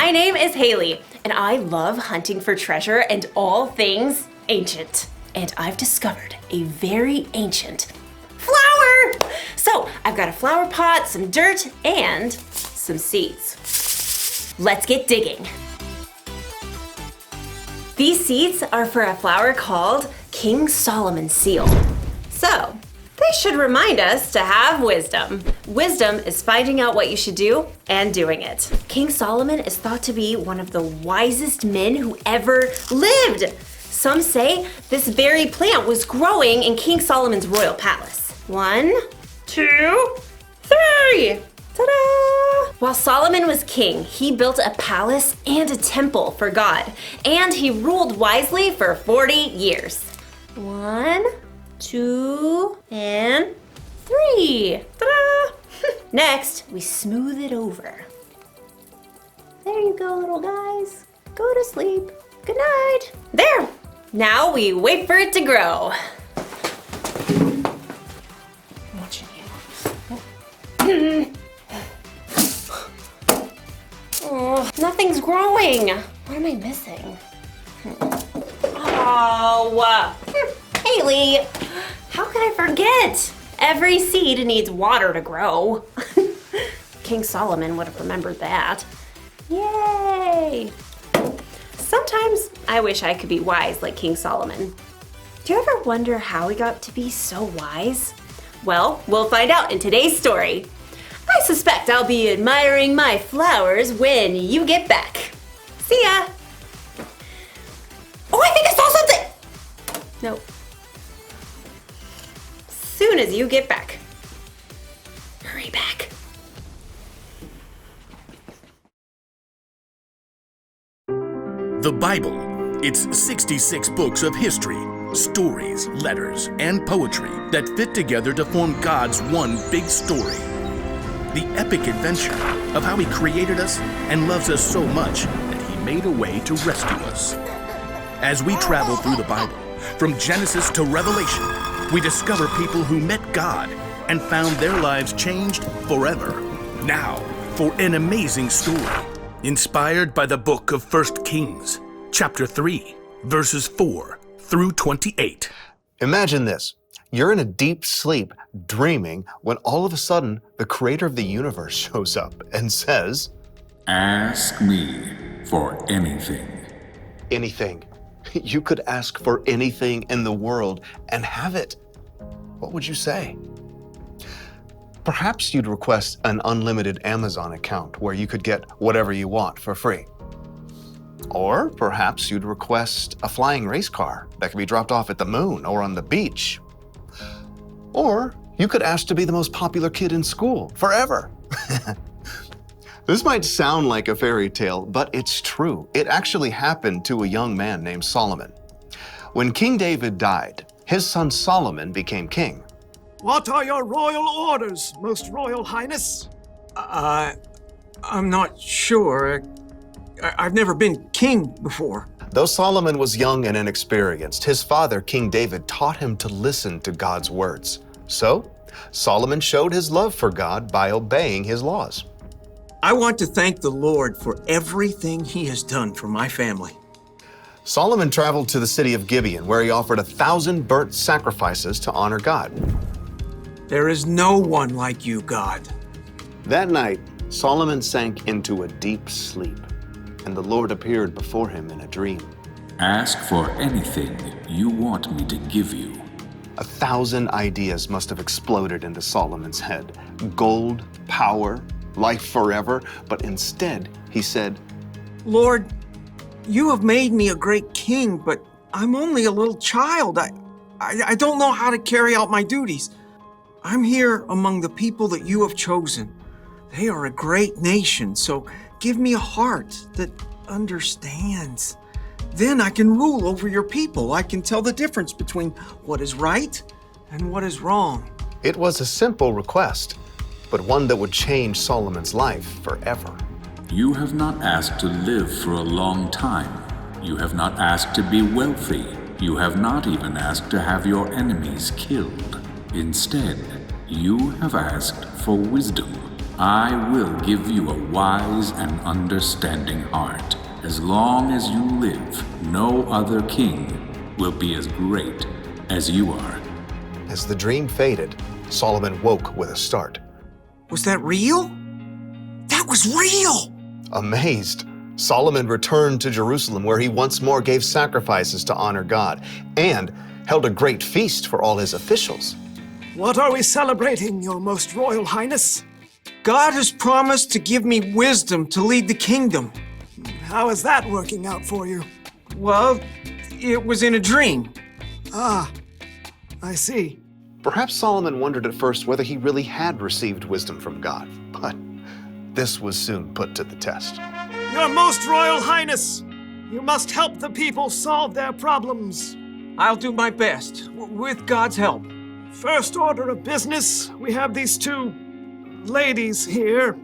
My name is Haley, and I love hunting for treasure and all things ancient. And I've discovered a very ancient flower! So, I've got a flower pot, some dirt, and some seeds. Let's get digging. These seeds are for a flower called King Solomon's seal. So, they should remind us to have wisdom. Wisdom is finding out what you should do and doing it. King Solomon is thought to be one of the wisest men who ever lived. Some say this very plant was growing in King Solomon's royal palace. 1, 2, 3! Ta-da! While Solomon was king, he built a palace and a temple for God, and he ruled wisely for 40 years. 1, 2, and 3. Ta-da! Next, we smooth it over. There you go, little guys. Go to sleep. Good night. There! Now we wait for it to grow. I'm watching you. Oh, nothing's growing. What am I missing? Oh, Haley, how could I forget? Every seed needs water to grow. King Solomon would have remembered that. Yay! Sometimes I wish I could be wise like King Solomon. Do you ever wonder how he got to be so wise? Well, we'll find out in today's story. I suspect I'll be admiring my flowers when you get back. See ya! Oh, I think I saw something! Nope. Soon as you get back. Hurry back. The Bible. It's 66 books of history, stories, letters, and poetry that fit together to form God's one big story. The epic adventure of how He created us and loves us so much that He made a way to rescue us. As we travel through the Bible, from Genesis to Revelation, we discover people who met God and found their lives changed forever. Now, for an amazing story, inspired by the book of 1 Kings, chapter 3, verses 4 through 28. Imagine this. You're in a deep sleep, dreaming, when all of a sudden, the creator of the universe shows up and says, "Ask me for anything." Anything. You could ask for anything in the world and have it. What would you say? Perhaps you'd request an unlimited Amazon account where you could get whatever you want for free. Or perhaps you'd request a flying race car that could be dropped off at the moon or on the beach. Or you could ask to be the most popular kid in school forever. This might sound like a fairy tale, but it's true. It actually happened to a young man named Solomon. When King David died, his son Solomon became king. What are your royal orders, Most Royal Highness? I'm not sure. I've never been king before. Though Solomon was young and inexperienced, his father, King David, taught him to listen to God's words. So, Solomon showed his love for God by obeying his laws. I want to thank the Lord for everything He has done for my family. Solomon traveled to the city of Gibeon, where he offered 1,000 burnt sacrifices to honor God. There is no one like you, God. That night, Solomon sank into a deep sleep, and the Lord appeared before him in a dream. Ask for anything you want me to give you. 1,000 ideas must have exploded into Solomon's head. Gold, power, life forever. But instead, he said, Lord, you have made me a great king, but I'm only a little child. I don't know how to carry out my duties. I'm here among the people that you have chosen. They are a great nation, so give me a heart that understands. Then I can rule over your people. I can tell the difference between what is right and what is wrong. It was a simple request, but one that would change Solomon's life forever. You have not asked to live for a long time. You have not asked to be wealthy. You have not even asked to have your enemies killed. Instead, you have asked for wisdom. I will give you a wise and understanding heart. As long as you live, no other king will be as great as you are. As the dream faded, Solomon woke with a start. Was that real? That was real! Amazed, Solomon returned to Jerusalem, where he once more gave sacrifices to honor God and held a great feast for all his officials. What are we celebrating, Your Most Royal Highness? God has promised to give me wisdom to lead the kingdom. How is that working out for you? Well, it was in a dream. Ah, I see. Perhaps Solomon wondered at first whether he really had received wisdom from God, but this was soon put to the test. Your Most Royal Highness, you must help the people solve their problems. I'll do my best, with God's help. First order of business, we have these two ladies here.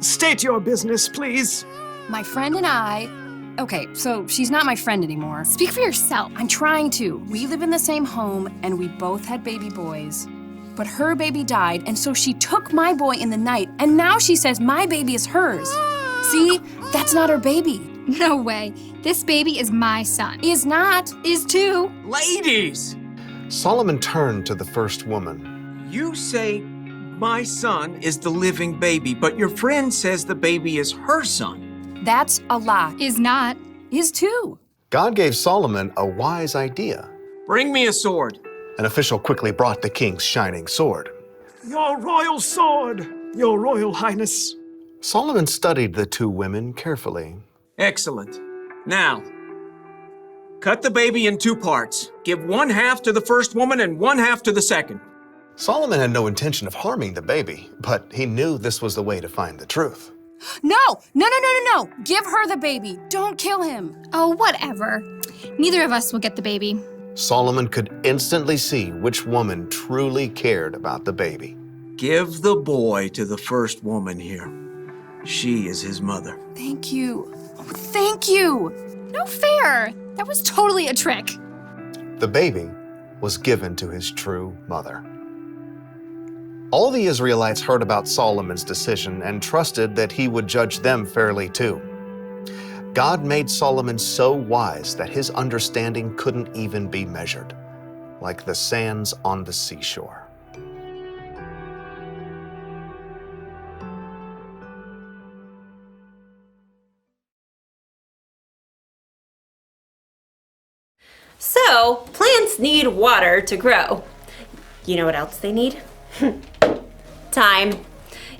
State your business, please. My friend and I... Okay, so she's not my friend anymore. Speak for yourself. I'm trying to. We live in the same home, and we both had baby boys. But her baby died, and so she took my boy in the night, and now she says my baby is hers. See? That's not her baby. No way. This baby is my son. Is not. Is too. Ladies! Solomon turned to the first woman. You say my son is the living baby, but your friend says the baby is her son. That's a lie. Is not. Is too. God gave Solomon a wise idea. Bring me a sword. An official quickly brought the king's shining sword. Your royal sword, Your Royal Highness. Solomon studied the two women carefully. Excellent. Now, cut the baby in two parts. Give one half to the first woman and one half to the second. Solomon had no intention of harming the baby, but he knew this was the way to find the truth. No! Give her the baby. Don't kill him. Oh, whatever. Neither of us will get the baby. Solomon could instantly see which woman truly cared about the baby. Give the boy to the first woman here. She is his mother. Thank you. Oh, thank you. No fair. That was totally a trick. The baby was given to his true mother. All the Israelites heard about Solomon's decision and trusted that he would judge them fairly too. God made Solomon so wise that his understanding couldn't even be measured, like the sands on the seashore. So, plants need water to grow. You know what else they need? Time.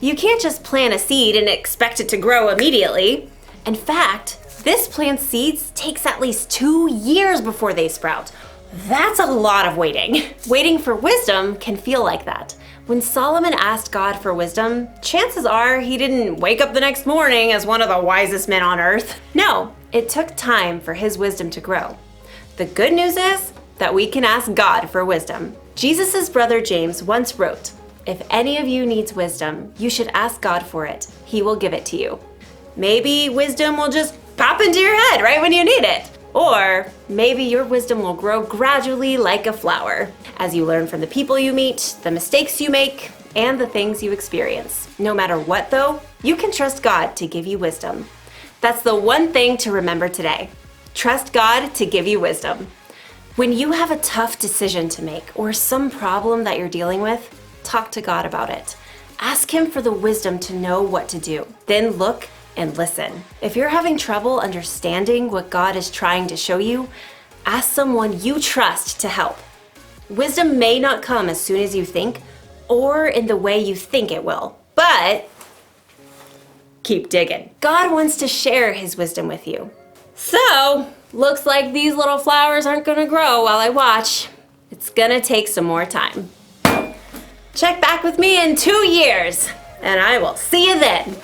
You can't just plant a seed and expect it to grow immediately. In fact, this plant's seeds takes at least 2 years before they sprout. That's a lot of waiting. Waiting for wisdom can feel like that. When Solomon asked God for wisdom, chances are he didn't wake up the next morning as one of the wisest men on earth. No, it took time for his wisdom to grow. The good news is that we can ask God for wisdom. Jesus' brother James once wrote, "If any of you needs wisdom, you should ask God for it. He will give it to you." Maybe wisdom will just pop into your head right when you need it. Or maybe your wisdom will grow gradually like a flower as you learn from the people you meet, the mistakes you make, and the things you experience. No matter what though, you can trust God to give you wisdom. That's the one thing to remember today. Trust God to give you wisdom. When you have a tough decision to make or some problem that you're dealing with, talk to God about it. Ask Him for the wisdom to know what to do. Then look and listen. If you're having trouble understanding what God is trying to show you, ask someone you trust to help. Wisdom may not come as soon as you think or in the way you think it will, but keep digging. God wants to share His wisdom with you. So, looks like these little flowers aren't gonna grow while I watch. It's gonna take some more time. Check back with me in 2 years, and I will see you then.